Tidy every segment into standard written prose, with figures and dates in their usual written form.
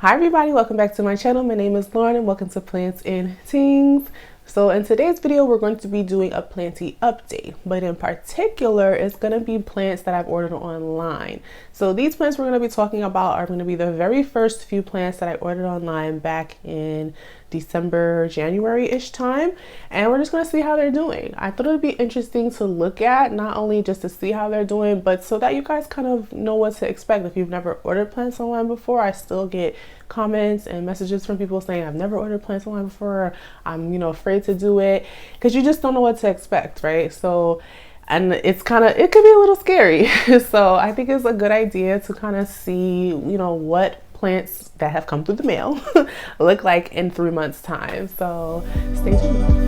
Hi everybody, welcome back to my channel. My name is Lauren and welcome to Plants and Things. So in today's video, we're going to be doing a planty update, but in particular, it's going to be plants that I've ordered online. So these plants we're going to be talking about are going to be the very first few plants that I ordered online back in December, January-ish time, and we're just going to see how they're doing. I thought it would be interesting to look at, not only just to see how they're doing, but so that you guys kind of know what to expect. If you've never ordered plants online before, I still get comments and messages from people saying, I've never ordered plants online before, I'm afraid to do it, because you just don't know what to expect, right? So, and it could be a little scary. So I think it's a good idea to kind of see, what plants that have come through the mail look like in 3 months time. So stay tuned.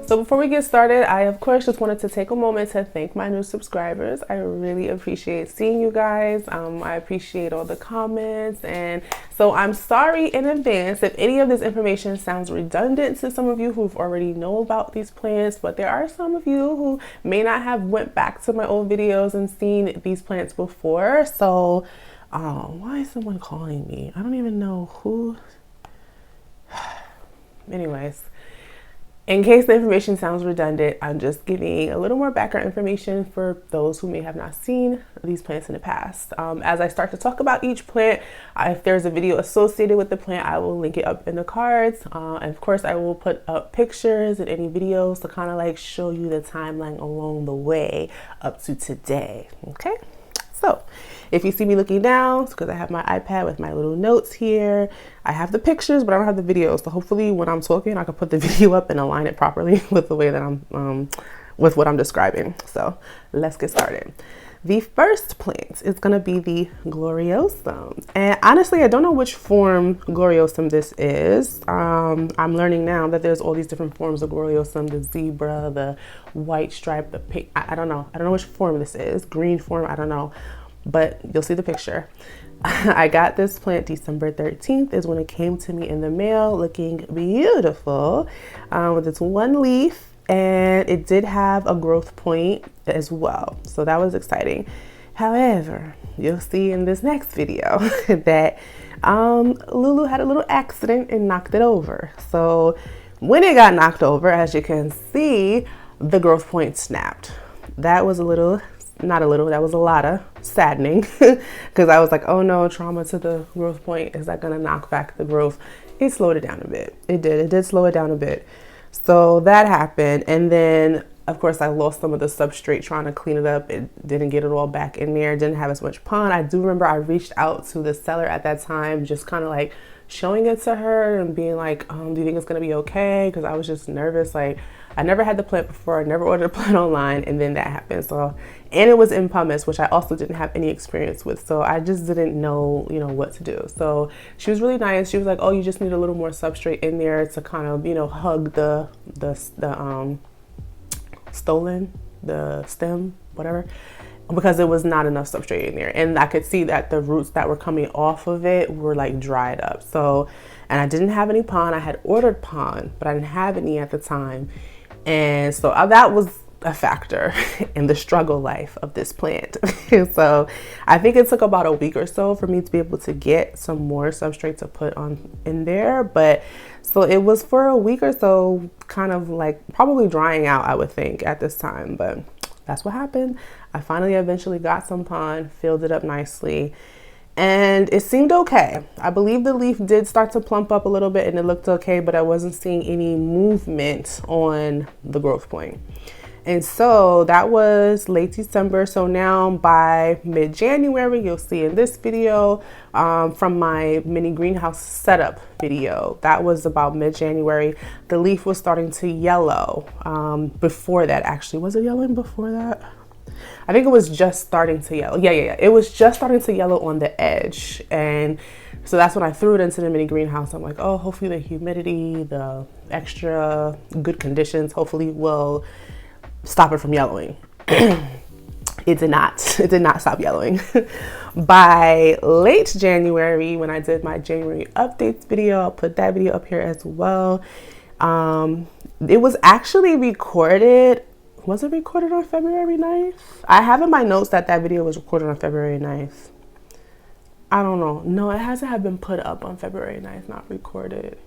So before we get started, I of course just wanted to take a moment to thank my new subscribers. I really appreciate seeing you guys. I appreciate all the comments, and so I'm sorry in advance if any of this information sounds redundant to some of you who've already know about these plants, but there are some of you who may not have went back to my old videos and seen these plants before. So why is someone calling me? I don't even know who. Anyways, in case the information sounds redundant, I'm just giving a little more background information for those who may have not seen these plants in the past. As I start to talk about each plant, if there's a video associated with the plant, I will link it up in the cards. And of course, I will put up pictures and any videos to kind of like show you the timeline along the way up to today. Okay. So if you see me looking down, it's because I have my iPad with my little notes here. I have the pictures, but I don't have the videos. So hopefully when I'm talking, I can put the video up and align it properly with the way that with what I'm describing. So let's get started. The first plant is going to be the Gloriosum. And honestly, I don't know which form Gloriosum this is. I'm learning now that there's all these different forms of Gloriosum, the zebra, the white stripe, the pink. I don't know. I don't know which form this is. Green form, I don't know. But you'll see the picture. I got this plant December 13th is when it came to me in the mail, looking beautiful with its one leaf. And it did have a growth point as well. So that was exciting. However, you'll see in this next video that Lulu had a little accident and knocked it over. So when it got knocked over, as you can see, the growth point snapped. That was that was a lot of saddening because I was like, oh no, trauma to the growth point. Is that going to knock back the growth? It slowed it down a bit. It did slow it down a bit. So that happened, and then of course I lost some of the substrate trying to clean it up. It didn't get it all back in there, didn't have as much pond. I do remember I reached out to the seller at that time, just kind of like showing it to her and being like, do you think it's gonna be okay? Because I was just nervous. Like, I never had the plant before, I never ordered a plant online, and then that happened. So, and it was in pumice, which I also didn't have any experience with. So I just didn't know, what to do. So she was really nice. She was like, oh, you just need a little more substrate in there to kind of, hug the stem, whatever, because it was not enough substrate in there. And I could see that the roots that were coming off of it were like dried up. So, and I didn't have any pond. I had ordered pond, but I didn't have any at the time. And so that was a factor in the struggle life of this plant. So I think it took about a week or so for me to be able to get some more substrate to put on in there. But so it was for a week or so, kind of like probably drying out, I would think, at this time. But that's what happened. I finally eventually got some pond, filled it up nicely, and it seemed okay. I believe the leaf did start to plump up a little bit and it looked okay, but I wasn't seeing any movement on the growth point. And so that was late December. So now by mid-January, you'll see in this video from my mini greenhouse setup video, that was about mid-January, the leaf was starting to yellow. Before that, actually, was it yellowing before that? I think it was just starting to yellow. Yeah. It was just starting to yellow on the edge. And so that's when I threw it into the mini greenhouse. I'm like, oh, hopefully the humidity, the extra good conditions, hopefully will stop it from yellowing. It did not stop yellowing. By late January, when I did my January updates video, I'll put that video up here as well. It was actually recorded Was it recorded on February 9th? I have in my notes that that video was recorded on February 9th. I don't know. No, it hasn't have been put up on February 9th, not recorded.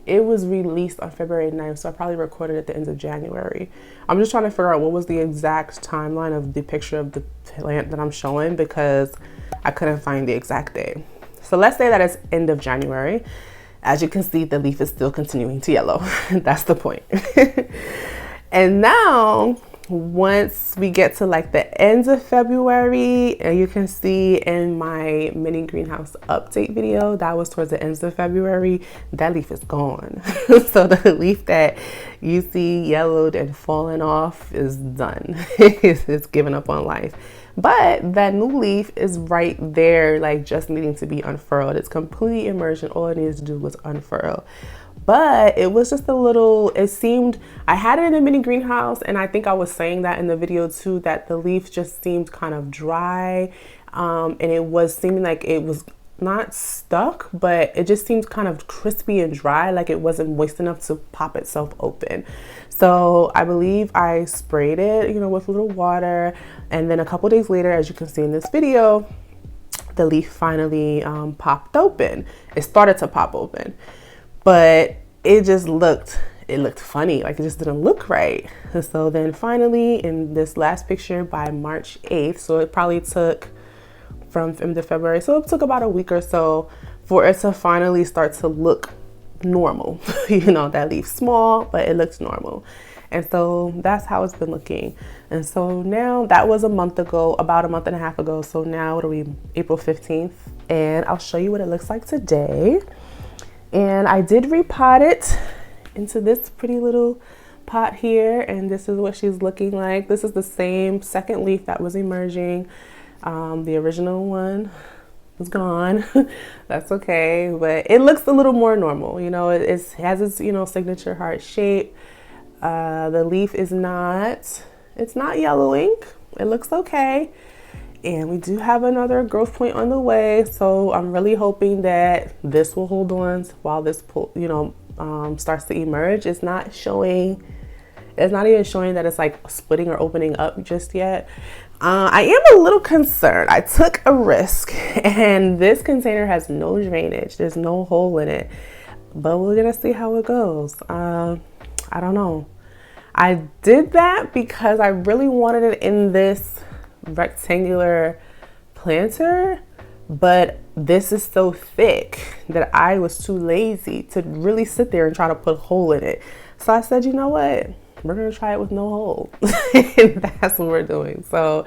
It was released on February 9th, so I probably recorded at the end of January. I'm just trying to figure out what was the exact timeline of the picture of the plant that I'm showing because I couldn't find the exact day. So let's say that it's end of January. As you can see, the leaf is still continuing to yellow. That's the point. And now, once we get to like the end of February, and you can see in my mini greenhouse update video, that was towards the end of February, that leaf is gone. So the leaf that you see yellowed and fallen off is done. It's given up on life. But that new leaf is right there, like just needing to be unfurled. It's completely emerged and all it needs to do was unfurl. But it was just a little, it seemed, I had it in a mini greenhouse, and I think I was saying that in the video too, that the leaf just seemed kind of dry, and it was seeming like it was not stuck, but it just seemed kind of crispy and dry, like it wasn't moist enough to pop itself open. So I believe I sprayed it, with a little water, and then a couple days later, as you can see in this video, the leaf finally popped open. It started to pop open. But it just looked funny, like it just didn't look right. And so then finally in this last picture by March 8th, so it probably took from end of February, so it took about a week or so for it to finally start to look normal. That leaf small, but it looks normal. And so that's how it's been looking. And so now that was a month ago, about a month and a half ago. So now what are we, April 15th? And I'll show you what it looks like today. And I did repot it into this pretty little pot here, and this is what she's looking like. This is the same second leaf that was emerging. The original one is gone. That's okay, but it looks a little more normal. It has its signature heart shape. The leaf is it's not yellowing. It looks okay. And we do have another growth point on the way, so I'm really hoping that this will hold on while this starts to emerge. It's not even showing that it's like splitting or opening up just yet. I am a little concerned. I took a risk, and this container has no drainage. There's no hole in it, but we're gonna see how it goes. I don't know. I did that because I really wanted it in this rectangular planter, but this is so thick that I was too lazy to really sit there and try to put a hole in it. So I said, you know what, we're gonna try it with no hole. And that's what we're doing. So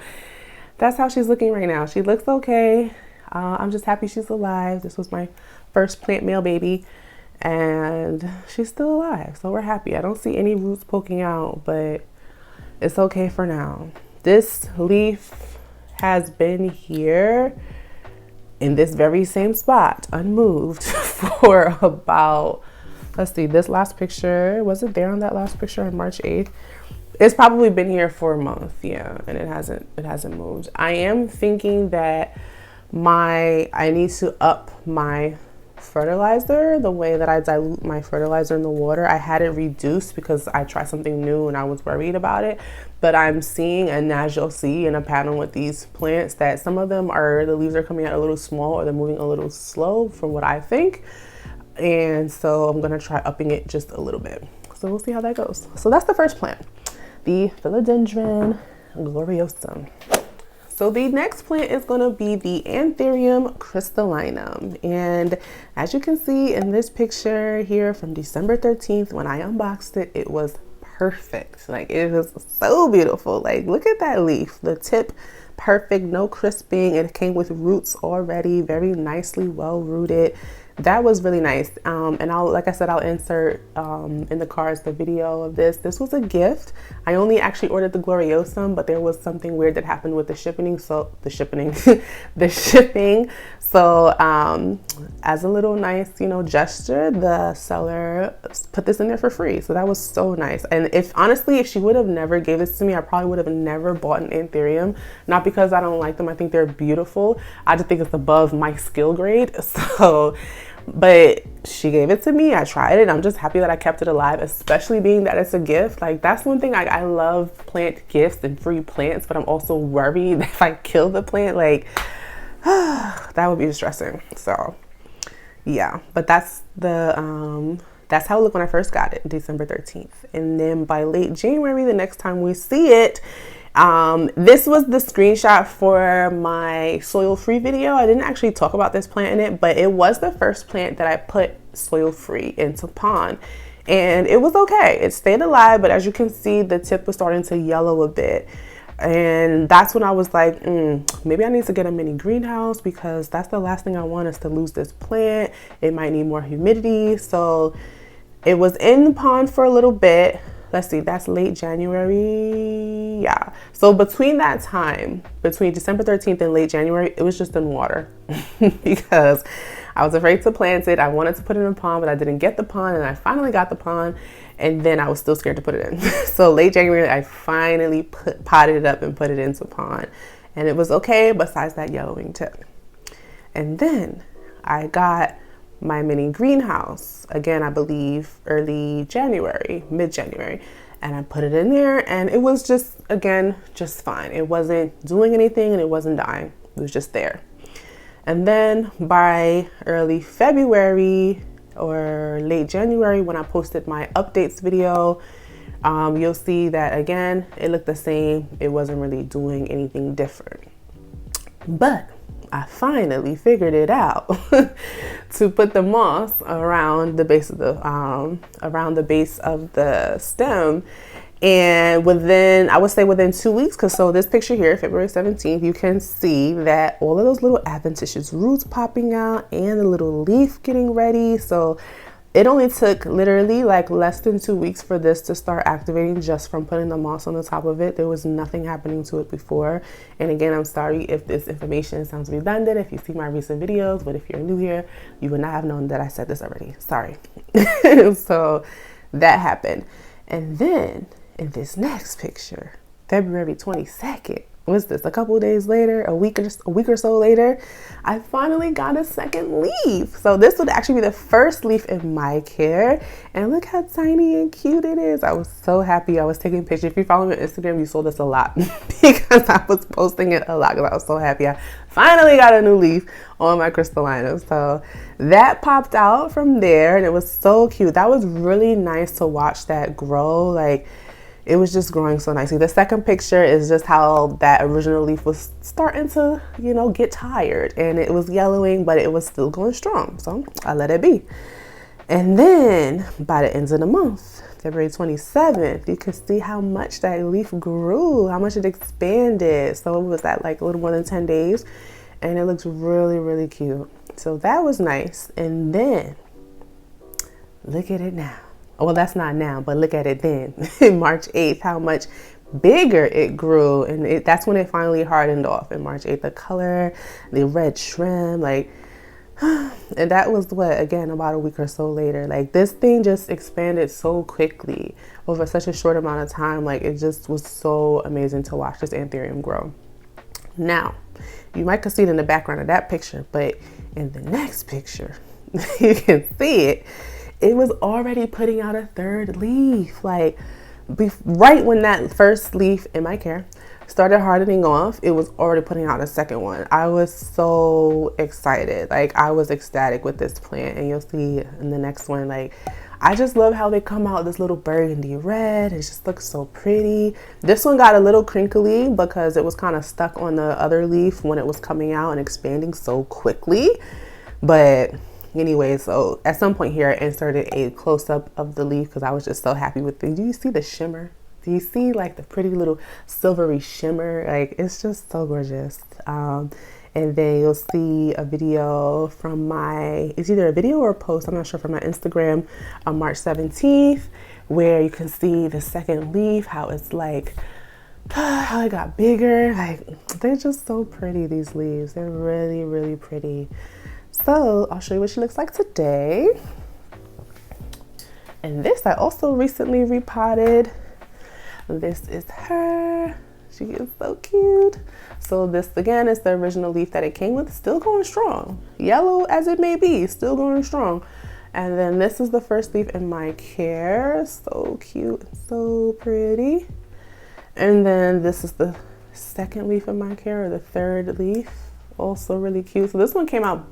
that's how she's looking right now. She looks okay. I'm just happy she's alive. This was my first plant male baby, and she's still alive, so we're happy. I don't see any roots poking out, but it's okay for now. This leaf has been here in this very same spot, unmoved, for about, let's see, this last picture, was it there on that last picture on March 8th? It's probably been here for a month, yeah, and it hasn't moved. I am thinking that I need to up my fertilizer, the way that I dilute my fertilizer in the water. I had it reduced because I tried something new and I was worried about it. But I'm seeing, and as you'll see in a pattern with these plants, that some of them the leaves are coming out a little small, or they're moving a little slow from what I think. And so I'm gonna try upping it just a little bit. So we'll see how that goes. So that's the first plant, the Philodendron Gloriosum. So the next plant is going to be the Anthurium Crystallinum. And as you can see in this picture here from December 13th, when I unboxed it, it was perfect. Like, it was so beautiful. Like, look at that leaf, the tip, perfect, no crisping. It came with roots already, very nicely well rooted. That was really nice. And like I said, I'll insert in the cards the video of this. This was a gift. I only actually ordered the Gloriosum, but there was something weird that happened with the shipping. So the shipping. So as a little nice, gesture, the seller put this in there for free. So that was so nice. And if she would have never gave this to me, I probably would have never bought an Anthurium. Not because I don't like them. I think they're beautiful. I just think it's above my skill grade. So But she gave it to me. I tried it. I'm just happy that I kept it alive, especially being that it's a gift. Like, that's one thing. I love plant gifts and free plants, but I'm also worried that if I kill the plant, like, that would be distressing. So yeah, but that's how it looked when I first got it, December 13th. And then by late January, the next time we see it, this was the screenshot for my soil-free video. I didn't actually talk about this plant in it, but it was the first plant that I put soil-free into pond. And it was okay. It stayed alive, but as you can see, the tip was starting to yellow a bit. And that's when I was like, maybe I need to get a mini greenhouse, because that's the last thing I want is to lose this plant. It might need more humidity. So it was in the pond for a little bit. Let's see, that's late January. Yeah. So between that time, between December 13th and late January, it was just in water because I was afraid to plant it. I wanted to put it in a pond, but I didn't get the pond, and I finally got the pond, and then I was still scared to put it in. So late January, I finally potted it up and put it into pond, and it was okay besides that yellowing tip. And then I got my mini greenhouse again, I believe early January, mid-January, and I put it in there, and it was just fine. It wasn't doing anything and it wasn't dying. It was just there. And then by early February or late January, when I posted my updates video, you'll see that again, it looked the same. It wasn't really doing anything different. But I finally figured it out to put the moss around the base of the stem. And I would say within 2 weeks, because so this picture here, February 17th, you can see that all of those little adventitious roots popping out and the little leaf getting ready. So it only took literally like less than 2 weeks for this to start activating just from putting the moss on the top of it. There was nothing happening to it before. And again, I'm sorry if this information sounds redundant, if you see my recent videos, but if you're new here, you would not have known that I said this already. Sorry. So that happened. And then in this next picture, February 22nd, what's this, a couple of days later, a week or so later, I finally got a second leaf. So this would actually be the first leaf in my care, and look how tiny and cute it is. I was so happy. I was taking pictures. If you follow me on Instagram, you saw this a lot because I was posting it a lot because I was so happy I finally got a new leaf on my crystallinum. So that popped out from there, and it was so cute. That was really nice to watch that grow. Like, it was just growing so nicely. The second picture is just how that original leaf was starting to, get tired, and it was yellowing, but it was still going strong. So I let it be. And then by the end of the month, February 27th, you can see how much that leaf grew, how much it expanded. So it was at like a little more than 10 days, and it looks really, really cute. So that was nice. And then look at it now. Well, that's not now, but look at it then. March 8th, how much bigger it grew. And that's when it finally hardened off in March 8th. The color, the red trim, like, and that was again, about a week or so later. Like, this thing just expanded so quickly over such a short amount of time. Like, it just was so amazing to watch this Anthurium grow. Now, you might see it in the background of that picture, but in the next picture, you can see it. It was already putting out a third leaf. Like, right when that first leaf in my care started hardening off, it was already putting out a second one. I was so excited. Like, I was ecstatic with this plant, and you'll see in the next one, like, I just love how they come out this little burgundy red. It just looks so pretty. This one got a little crinkly because it was kind of stuck on the other leaf when it was coming out and expanding so quickly. But anyway, so at some point here, I inserted a close-up of the leaf because I was just so happy with it. Do you see the shimmer? Do you see like the pretty little silvery shimmer? Like, it's just so gorgeous. And then you'll see a video from it's either a video or a post, I'm not sure, from my Instagram on March 17th, where you can see the second leaf, how it's like, how it got bigger. Like, they're just so pretty, these leaves. They're really, really pretty. So I'll show you what she looks like today. And this I also recently repotted. This is her. She is so cute. So this again is the original leaf that it came with, still going strong. Yellow as it may be, still going strong. And then this is the first leaf in my care. So cute, so pretty. And then this is the second leaf in my care, or the third leaf. Also really cute. So this one came out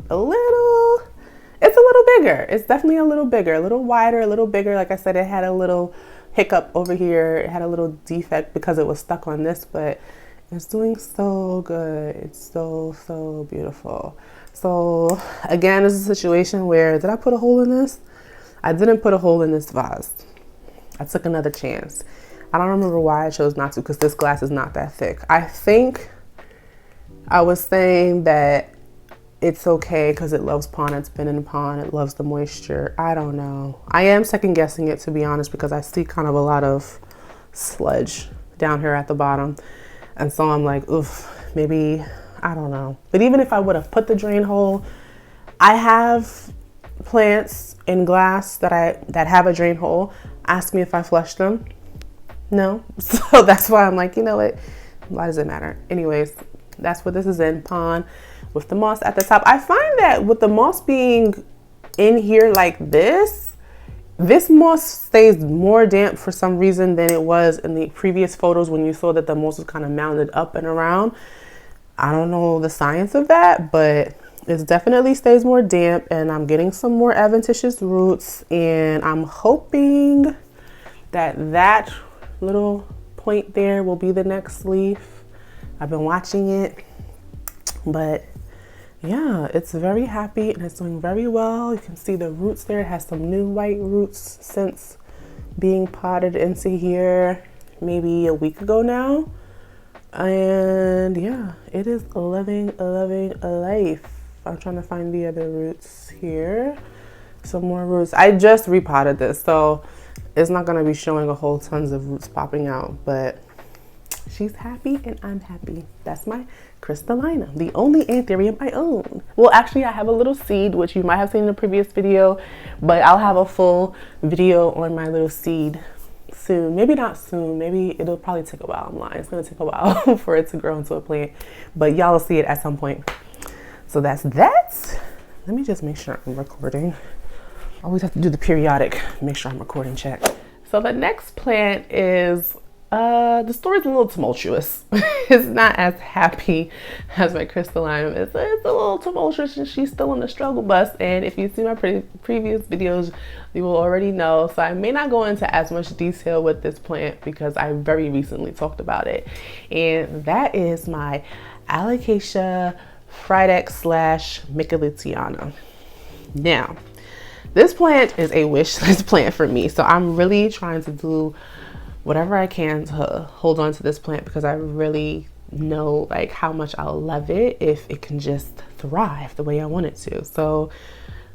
it's a little bigger. It's definitely a little bigger, a little wider, a little bigger. Like I said, it had a little hiccup over here. It had a little defect because it was stuck on this, but it's doing so good. It's so beautiful. So again, this is a situation where, did I put a hole in this? I didn't put a hole in this vase. I took another chance. I don't remember why I chose not to, because this glass is not that thick. I think I was saying that it's okay because it loves pond. It's been in the pond. It loves the moisture. I don't know. I am second guessing it, to be honest, because I see kind of a lot of sludge down here at the bottom. And so I'm like, oof, maybe, I don't know. But even if I would have put the drain hole, I have plants in glass that have a drain hole. Ask me if I flushed them. No. So that's why I'm like, you know what? Why does it matter? Anyways, that's what this is in, pond with the moss at the top. I find that with the moss being in here like this moss stays more damp for some reason than it was in the previous photos when you saw that the moss was kind of mounded up and around. I don't know the science of that, but it definitely stays more damp, and I'm getting some more adventitious roots, and I'm hoping that little point there will be the next leaf. I've been watching it, but yeah, it's very happy and it's doing very well. You can see the roots there. It has some new white roots since being potted into here maybe a week ago now. And yeah, it is loving life. I'm trying to find the other roots here. Some more roots. I just repotted this, so it's not going to be showing a whole tons of roots popping out, but she's happy and I'm happy. That's my Crystallinum, the only Anthurium I own. Well, actually, I have a little seed, which you might have seen in the previous video, but I'll have a full video on my little seed soon. Maybe not soon. Maybe it'll probably take a while. I'm lying. It's going to take a while for it to grow into a plant, but y'all will see it at some point. So that's that. Let me just make sure I'm recording. I always have to do the periodic, make sure I'm recording check. So the next plant is, the story's a little tumultuous. It's not as happy as my Crystallinum. It's a little tumultuous, and she's still on the struggle bus. And if you've seen my previous videos, you will already know. So I may not go into as much detail with this plant because I very recently talked about it. And that is my Alocasia Micholitziana. Now, this plant is a wish list plant for me. So I'm really trying to do whatever I can to hold on to this plant because I really know like how much I'll love it if it can just thrive the way I want it to. So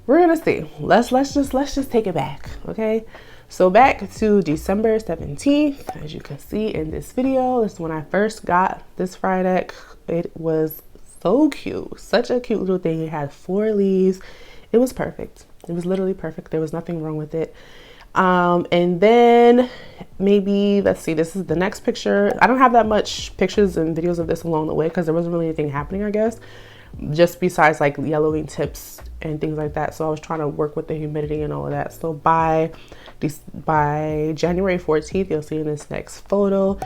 we're gonna see. Let's just take it back, okay? So back to December 17th, as you can see in this video, this is when I first got this fry deck. It was so cute, such a cute little thing. It had 4 leaves. It was perfect. It was literally perfect. There was nothing wrong with it. And then maybe, let's see, this is the next picture. I don't have that much pictures and videos of this along the way because there wasn't really anything happening, I guess, just besides like yellowing tips and things like that. So I was trying to work with the humidity and all of that. So by January 14th, you'll see in this next photo,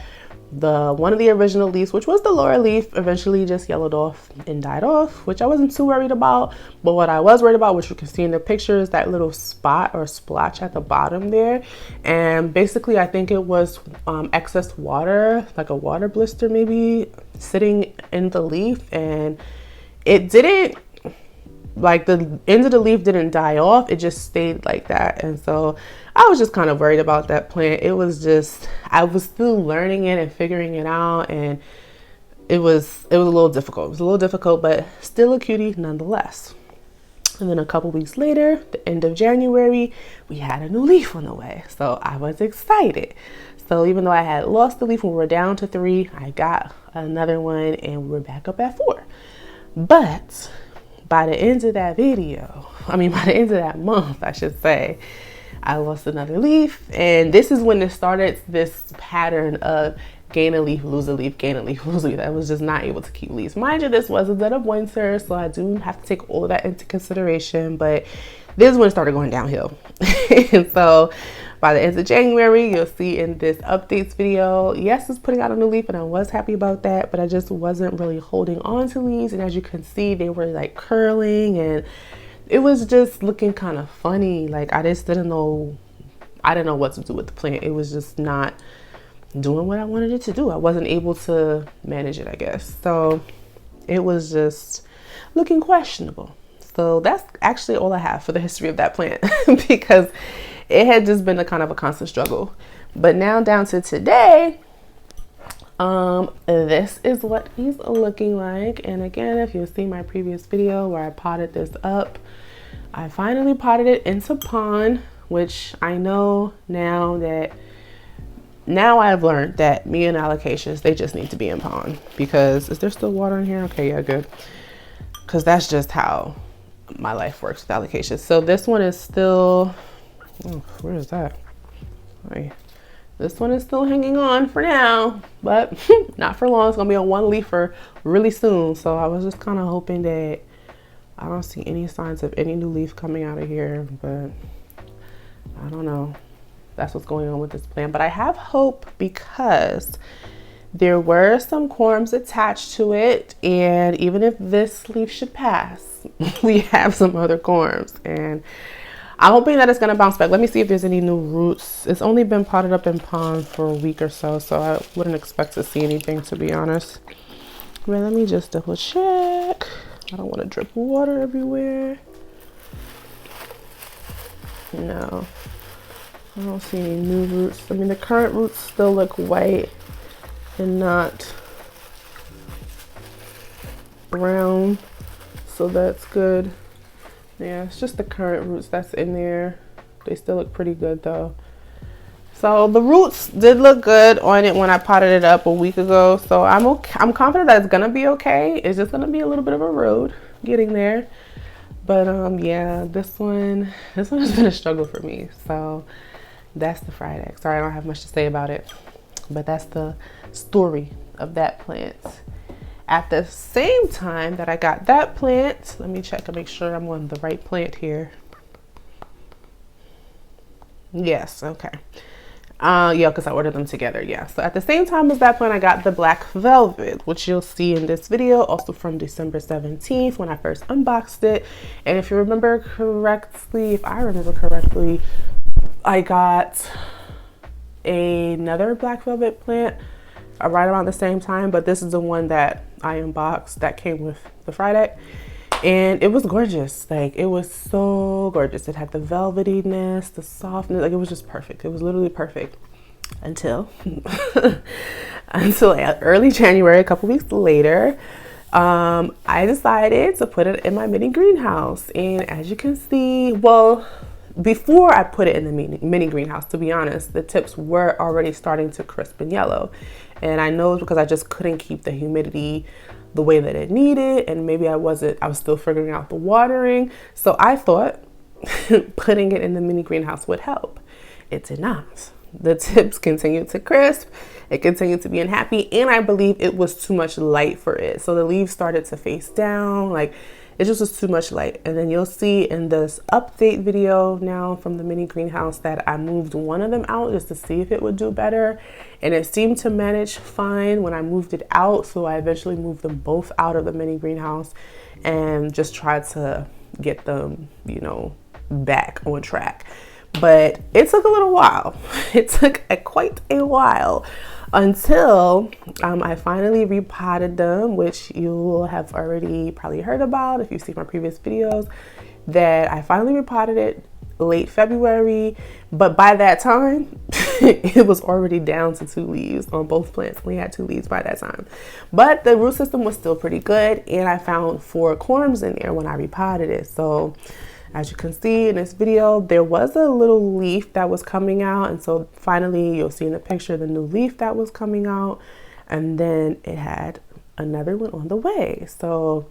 one of the original leaves, which was the lower leaf, eventually just yellowed off and died off, which I wasn't too worried about. But what I was worried about, which you can see in the picture, is that little spot or splotch at the bottom there. And basically, I think it was excess water, like a water blister maybe, sitting in the leaf, and it didn't, like the end of the leaf didn't die off, it just stayed like that. And so I was just kind of worried about that plant. It was just, I was still learning it and figuring it out, and it was a little difficult. It was a little difficult, but still a cutie nonetheless. And then a couple weeks later, the end of January, we had a new leaf on the way. So I was excited. So even though I had lost the leaf when we were down to 3, I got another one and we're back up at 4. But by the end of that by the end of that month, I should say, I lost another leaf. And this is when it started, this pattern of gain a leaf, lose a leaf, gain a leaf, lose a leaf. I was just not able to keep leaves. Mind you, this was the dead of winter, so I do have to take all of that into consideration, but this is when it started going downhill. And so by the end of January, you'll see in this updates video, yes, it's putting out a new leaf, and I was happy about that, but I just wasn't really holding on to leaves. And as you can see, they were like curling, and it was just looking kind of funny. Like I didn't know what to do with the plant. It was just not doing what I wanted it to do. I wasn't able to manage it, I guess. So it was just looking questionable. So that's actually all I have for the history of that plant because it had just been a kind of a constant struggle. But now down to today, this is what he's looking like. And again, if you've seen my previous video where I potted this up, I finally potted it into pond, which I know now I've learned that me and alocasias, they just need to be in pond. Because is there still water in here? Okay, yeah, good. Because that's just how my life works with alocasias. So this one is still, oh, where is that? Right. This one is still hanging on for now, but not for long. It's gonna be a one leafer really soon. So I was just kind of hoping that I don't see any signs of any new leaf coming out of here, but I don't know. That's what's going on with this plant. But I have hope because there were some corms attached to it, and even if this leaf should pass, we have some other corms, and I'm hoping that it's going to bounce back. Let me see if there's any new roots. It's only been potted up in pond for a week or so, so I wouldn't expect to see anything, to be honest. But let me just double check. I don't want to drip water everywhere. No, I don't see any new roots. I mean, the current roots still look white and not brown, so that's good. Yeah, it's just the current roots that's in there. They still look pretty good though. So the roots did look good on it when I potted it up a week ago, so I'm okay. I'm confident that it's gonna be okay. It's just gonna be a little bit of a road getting there. But yeah, this one has been a struggle for me. So that's the fried egg. Sorry, I don't have much to say about it, but that's the story of that plant. At the same time that I got that plant, let me check and make sure I'm on the right plant here. Yes, okay. Yeah, because I ordered them together, yeah. So at the same time as that plant, I got the black velvet, which you'll see in this video, also from December 17th when I first unboxed it. And if you remember correctly, if I remember correctly, I got another black velvet plant right around the same time, but this is the one that I unboxed that came with the fried egg, and it was gorgeous. Like, it was so gorgeous. It had the velvetyness, the softness, like it was just perfect. It was literally perfect until until early January, a couple weeks later. I decided to put it in my mini greenhouse, and as you can see, well, before I put it in the mini greenhouse, to be honest, the tips were already starting to crisp and yellow. And I know it's because I just couldn't keep the humidity the way that it needed. And maybe I was still figuring out the watering. So I thought putting it in the mini greenhouse would help. It did not. The tips continued to crisp. It continued to be unhappy. And I believe it was too much light for it. So the leaves started to face down. Like, it just was too much light. And then you'll see in this update video now from the mini greenhouse that I moved one of them out just to see if it would do better. And it seemed to manage fine when I moved it out. So I eventually moved them both out of the mini greenhouse and just tried to get them, you know, back on track. But it took a little while. It took quite a while until I finally repotted them, which you will have already probably heard about if you've seen my previous videos, that I finally repotted it late February. But by that time, it was already down to 2 leaves on both plants. We had 2 leaves by that time. But the root system was still pretty good, and I found 4 corms in there when I repotted it. So as you can see in this video, there was a little leaf that was coming out. And so finally you'll see in the picture the new leaf that was coming out. And then it had another one on the way. So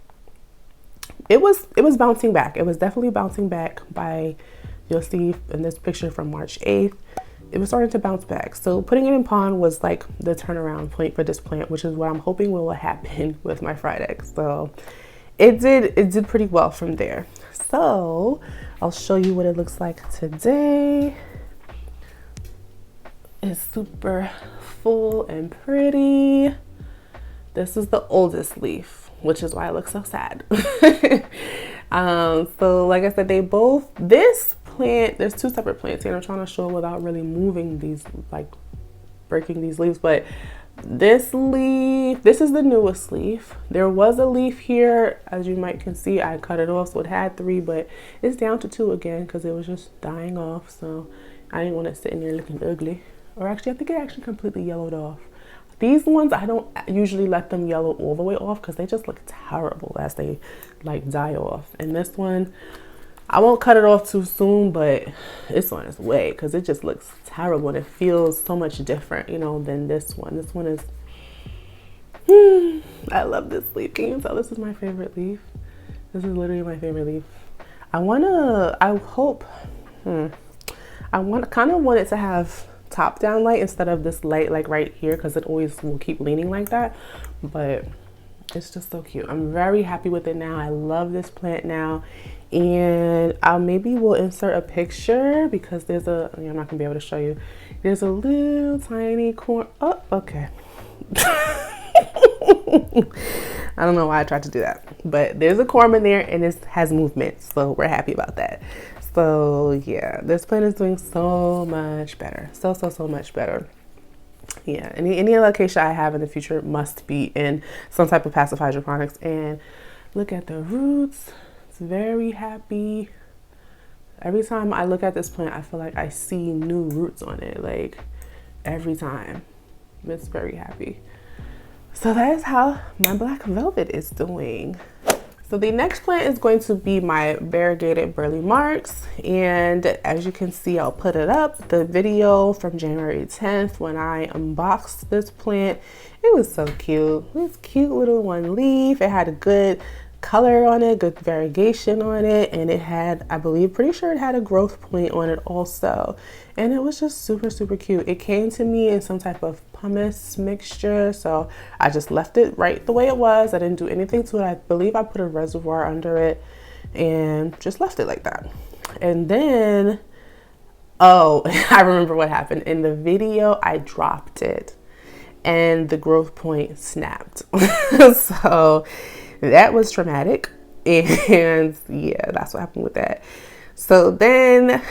it was bouncing back. It was definitely bouncing back by, you'll see in this picture from March 8th. it was starting to bounce back. So putting it in pond was like the turnaround point for this plant, which is what I'm hoping will happen with my fried eggs. So it did pretty well from there. So I'll show you what it looks like today. It's super full and pretty. This is the oldest leaf, which is why it looks so sad. So like I said, this plant, there's two separate plants here, and I'm trying to show without really moving these, like breaking these leaves, but this leaf, this is the newest leaf. There was a leaf here, as you might can see, I cut it off, so it had 3, but it's down to 2 again because it was just dying off. So I didn't want it sitting there looking ugly. Or actually, I think it actually completely yellowed off. These ones, I don't usually let them yellow all the way off because they just look terrible as they like die off. And this one, I won't cut it off too soon, but it's on its way because it just looks terrible and it feels so much different, you know, than this one. This one is, I love this leaf. Can you tell this is my favorite leaf? This is literally my favorite leaf. I kind of want it to have top down light instead of this light like right here, because it always will keep leaning like that, but it's just so cute. I'm very happy with it now. I love this plant now, and maybe we'll insert a picture because there's I'm not gonna be able to show you. There's a little tiny corn. Oh, okay. I don't know why I tried to do that, but there's a corm in there and it has movement, so we're happy about that. So yeah, this plant is doing so much better. So much better. Yeah, any alocasia I have in the future must be in some type of passive hydroponics. And look at the roots. It's very happy. Every time I look at this plant, I feel like I see new roots on it, like every time. It's very happy. So that is how my black velvet is doing. So the next plant is going to be my variegated Burle Marx, and as you can see, I'll put it up. The video from January 10th when I unboxed this plant, it was so cute. It was cute little one leaf. It had a good color on it, good variegation on it, and it had, I believe, pretty sure it had a growth point on it also, and it was just super cute. It came to me in some type of pumice mixture, so I just left it right the way it was. I didn't do anything to it. I believe I put a reservoir under it and just left it like that. And then, oh, I remember what happened. In the video, I dropped it and the growth point snapped. So that was traumatic, and yeah, that's what happened with that. So then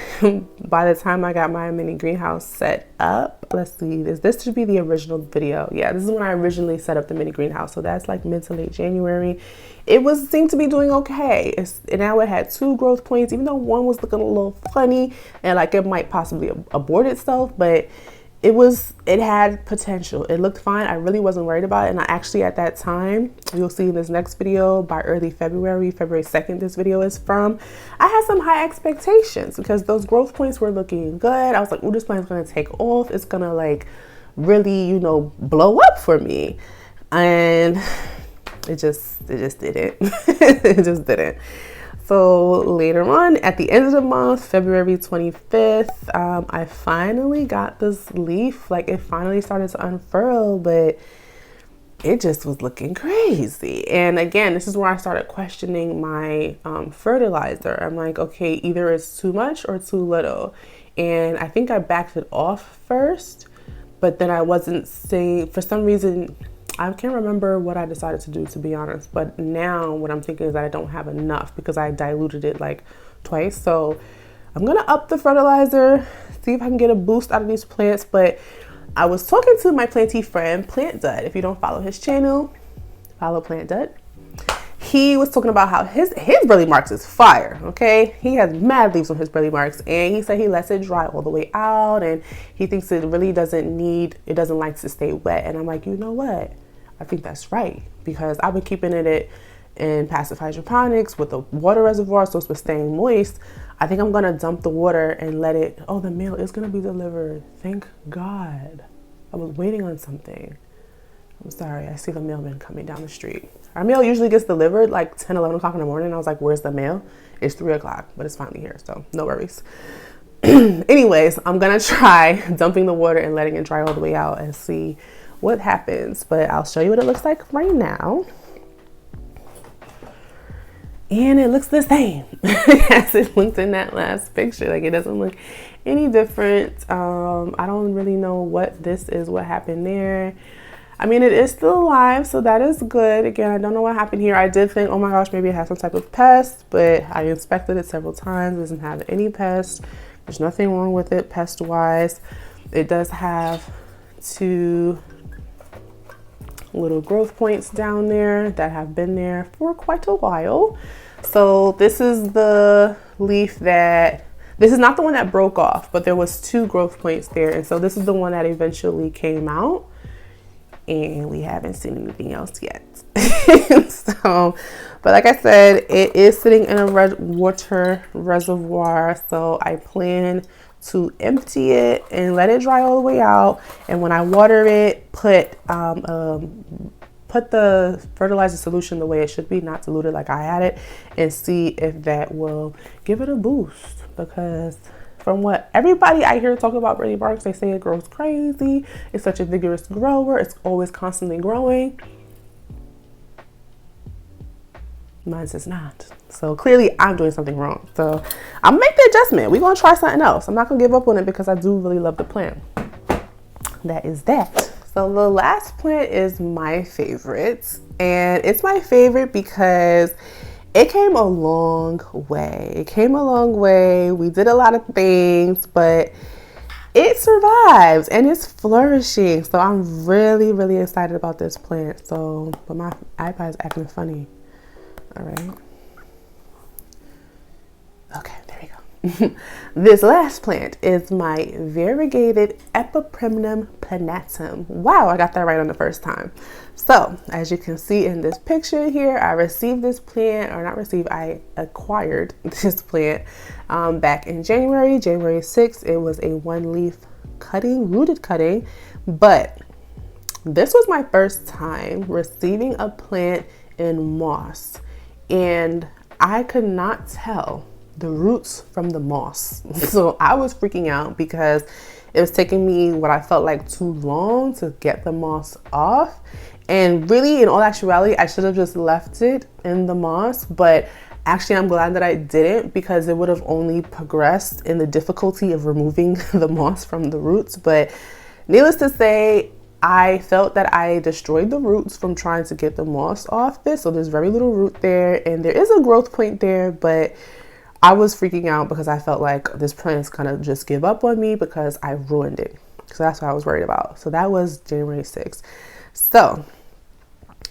by the time I got my mini greenhouse set up, let's see, this should be the original video. Yeah, this is when I originally set up the mini greenhouse. So that's like mid to late January. It seemed to be doing okay. And now it had 2 growth points, even though one was looking a little funny and like it might possibly abort itself, but it had potential. It looked fine. I really wasn't worried about it. And I actually, at that time, you'll see in this next video, by early February 2nd, this video is from, I had some high expectations because those growth points were looking good. I was like, oh, this plant's gonna take off. It's gonna like really, you know, blow up for me. And it just didn't. It just didn't. So later on, at the end of the month, February 25th, I finally got this leaf. Like, it finally started to unfurl, but it just was looking crazy. And again, this is where I started questioning my fertilizer. I'm like, okay, either it's too much or too little. And I think I backed it off first, but then I wasn't saying, for some reason, I can't remember what I decided to do, to be honest, but now what I'm thinking is that I don't have enough because I diluted it like twice. So I'm gonna up the fertilizer, see if I can get a boost out of these plants. But I was talking to my plantee friend, Plant Dud. If you don't follow his channel, follow Plant Dud. He was talking about how his Burle Marx is fire, okay? He has mad leaves on his Burle Marx, and he said he lets it dry all the way out, and he thinks it really doesn't like to stay wet. And I'm like, you know what? I think that's right, because I've been keeping it in passive hydroponics with a water reservoir, so it's been staying moist. I think I'm gonna dump the water and let it, oh, the mail is gonna be delivered. Thank God. I was waiting on something. I'm sorry, I see the mailman coming down the street. Our mail usually gets delivered like 10, 11 o'clock in the morning. I was like, where's the mail? It's 3 o'clock, but it's finally here, so no worries. Anyways, I'm gonna try dumping the water and letting it dry all the way out and see what happens, but I'll show you what it looks like right now. And it looks the same as it looked in that last picture. Like, it doesn't look any different. I don't really know what this is, what happened there. I mean, it is still alive, so that is good. Again, I don't know what happened here. I did think, oh my gosh, maybe it has some type of pest, but I inspected it several times. It doesn't have any pest. There's nothing wrong with it pest-wise. It does have 2 little growth points down there that have been there for quite a while. So this is the leaf that, this is not the one that broke off, but there was 2 growth points there. And so this is the one that eventually came out, and we haven't seen anything else yet. So, but like I said, it is sitting in a water reservoir. So I plan to empty it and let it dry all the way out. And when I water it, put the fertilizer solution the way it should be, not diluted like I had it, and see if that will give it a boost. Because from what everybody I hear talk about Burle Marx, they say it grows crazy. It's such a vigorous grower. It's always constantly growing. Mine says not. So clearly I'm doing something wrong. So I'll make the adjustment. We're going to try something else. I'm not going to give up on it because I do really love the plant. That is that. So the last plant is my favorite. And it's my favorite because it came a long way. It came a long way. We did a lot of things, but it survives and it's flourishing. So I'm really, really excited about this plant. So, but my iPad is acting funny. All right. Okay, there we go. This last plant is my variegated Epipremnum Pinnatum. Wow, I got that right on the first time. So as you can see in this picture here, I received this plant, or not received, I acquired this plant back in January 6th. It was a 1-leaf cutting, rooted cutting, but this was my first time receiving a plant in moss. And I could not tell the roots from the moss. So I was freaking out because it was taking me what I felt like too long to get the moss off. And really, in all actuality, I should have just left it in the moss. But actually, I'm glad that I didn't, because it would have only progressed in the difficulty of removing the moss from the roots. But needless to say, I felt that I destroyed the roots from trying to get the moss off this. So there's very little root there, and there is a growth point there, but I was freaking out because I felt like this plant's gonna just give up on me because I ruined it. So that's what I was worried about. So that was January 6th. So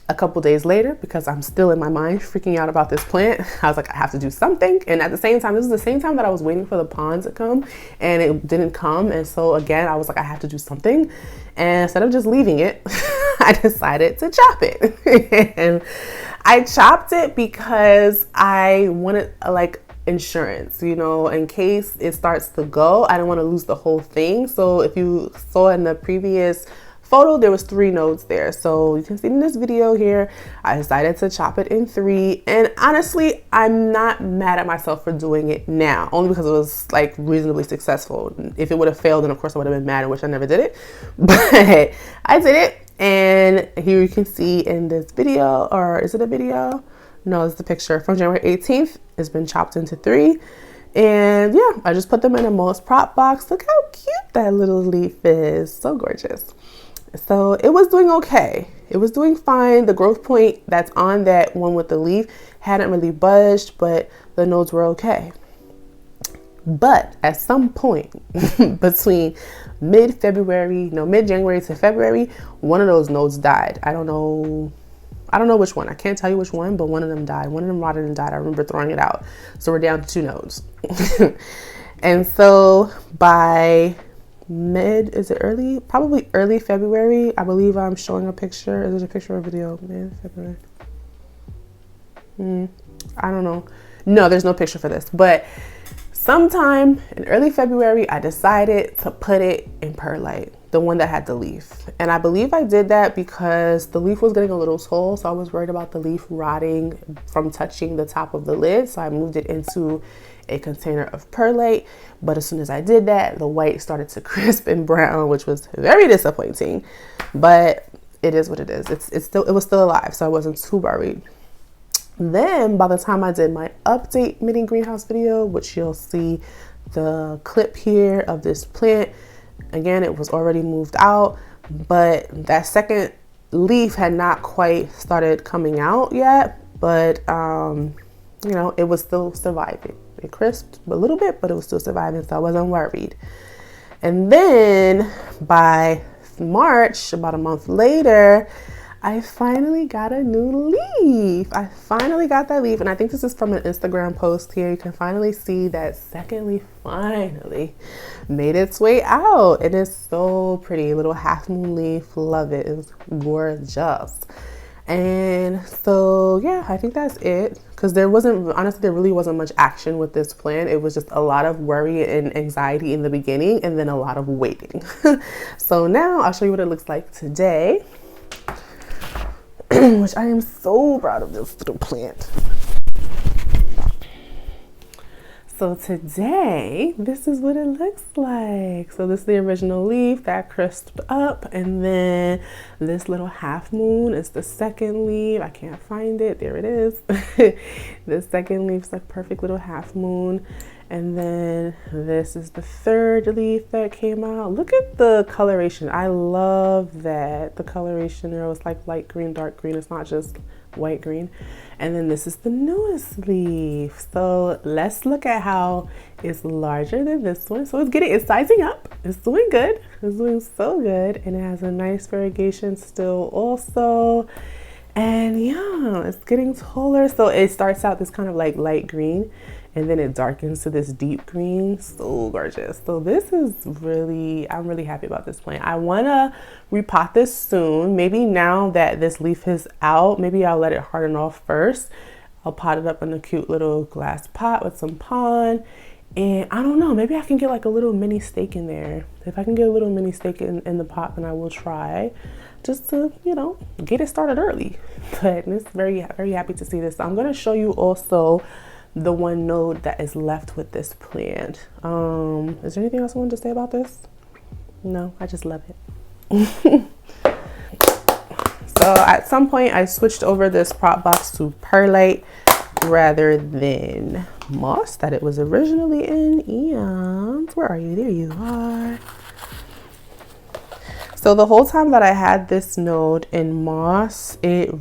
a couple days later, because I'm still in my mind freaking out about this plant, I was like, I have to do something. And at the same time, this is the same time that I was waiting for the pond to come, and it didn't come. And so again, I was like, I have to do something. And instead of just leaving it, I decided to chop it. And I chopped it because I wanted like insurance, you know, in case it starts to go, I don't want to lose the whole thing. So if you saw in the previous photo, there was 3 nodes there. So you can see in this video here, I decided to chop it in 3. And honestly, I'm not mad at myself for doing it now, only because it was like reasonably successful. If it would have failed, then of course I would have been mad, which I never did it. But I did it. And here you can see in this video, or is it a video? No, it's the picture from January 18th. It's been chopped into 3. And yeah, I just put them in a moss prop box. Look how cute that little leaf is. So gorgeous. So it was doing okay. It was doing fine. The growth point that's on that one with the leaf hadn't really budged, but the nodes were okay. But at some point between mid-January to February, one of those nodes died. I don't know which one. I can't tell you which one, but one of them died. One of them rotted and died. I remember throwing it out. So we're down to 2 nodes. And so by probably early February, I believe I'm showing a picture. Is it a picture or a video? Mid-February. I don't know. No, there's no picture for this. But sometime in early February, I decided to put it in perlite. the one that had the leaf. And I believe I did that because the leaf was getting a little tall, so I was worried about the leaf rotting from touching the top of the lid, so I moved it into a container of perlite. But as soon as I did that, the white started to crisp and brown, which was very disappointing, but it is what it is. It was still alive, so I wasn't too worried. Then by the time I did my update mini greenhouse video, which you'll see the clip here of this plant, again, it was already moved out, but that second leaf had not quite started coming out yet, but you know, it was still surviving. It crisped a little bit, but it was still surviving, so I wasn't worried. And then by March, about a month later, I finally got a new leaf. I finally got that leaf, and I think this is from an Instagram post here. You can finally see that second leaf finally made its way out. It is so pretty, little half moon leaf. Love it. It was gorgeous. And so yeah, I think that's it, because there really wasn't much action with this plant. It was just a lot of worry and anxiety in the beginning, and then a lot of waiting. So now I'll show you what it looks like today. Which I am so proud of this little plant. So today, this is what it looks like. So this is the original leaf that crisped up, and then this little half moon is the second leaf. I can't find it. There it is. The second leaf's a perfect little half moon. And then this is the third leaf that came out. Look at the coloration. I love that. The coloration there was like light green, dark green. It's not just white green. And then this is the newest leaf. So let's look at how it's larger than this one. So it's sizing up. It's doing good. It's doing so good. And it has a nice variegation still also. And yeah, it's getting taller. So it starts out this kind of like light green, and then it darkens to this deep green. So gorgeous. So this is really, I'm really happy about this plant. I want to repot this soon. Maybe now that this leaf is out, maybe I'll let it harden off first. I'll pot it up in a cute little glass pot with some pond. And I don't know, maybe I can get like a little mini stake in there. If I can get a little mini stake in the pot, then I will try, just to, you know, get it started early. But it's very, very happy to see this. So I'm going to show you also the one node that is left with this plant. Is there anything else I wanted to say about this? No, I just love it. So at some point I switched over this prop box to perlite rather than moss that it was originally in. And where are you? There you are. So the whole time that I had this node in moss, it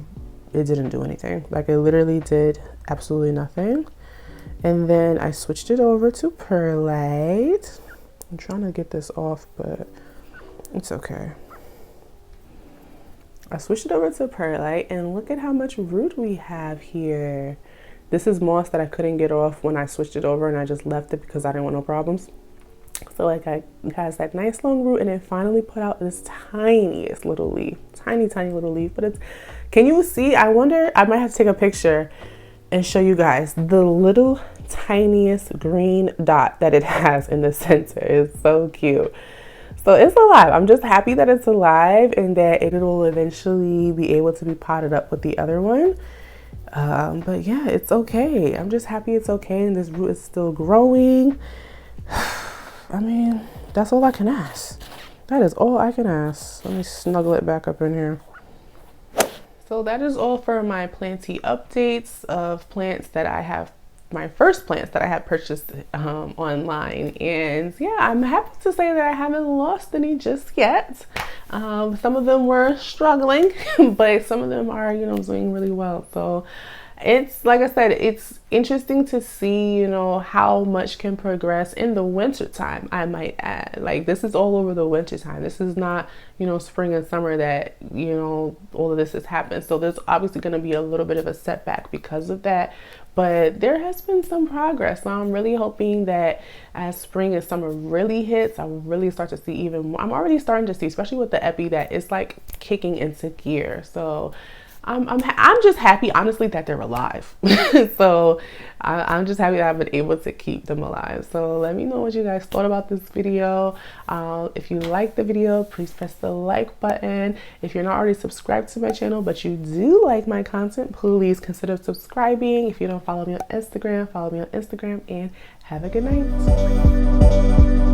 didn't do anything. Like, it literally did absolutely nothing. And then I switched it over to perlite. I'm trying to get this off, but it's okay. I switched it over to perlite, and look at how much root we have here. This is moss that I couldn't get off when I switched it over, and I just left it because I didn't want no problems. So like, it has that nice long root, and it finally put out this tiniest little leaf, tiny little leaf. But it's, can you see? I wonder, I might have to take a picture and show you guys the little tiniest green dot that it has in the center. It's so cute. So it's alive. I'm just happy that it's alive and that it will eventually be able to be potted up with the other one. But yeah, it's okay. I'm just happy it's okay, and this root is still growing. I mean, that's all I can ask. That is all I can ask. Let me snuggle it back up in here. So that is all for my planty updates of plants that I have, my first plants that I had purchased online. And yeah, I'm happy to say that I haven't lost any just yet. Some of them were struggling, but some of them are, you know, doing really well. So it's, like I said, it's interesting to see, you know, how much can progress in the winter time, I might add. Like, this is all over the winter time. This is not, you know, spring and summer that, you know, all of this has happened. So there's obviously going to be a little bit of a setback because of that. But there has been some progress. So I'm really hoping that as spring and summer really hits, I'll really start to see even more. I'm already starting to see, especially with the Epi, that it's like kicking into gear. So I'm just happy, honestly, that they're alive. So I'm just happy that I've been able to keep them alive. So let me know what you guys thought about this video. If you like the video, please press the like button. If you're not already subscribed to my channel, but you do like my content, please consider subscribing. If you don't follow me on Instagram, follow me on Instagram, and have a good night.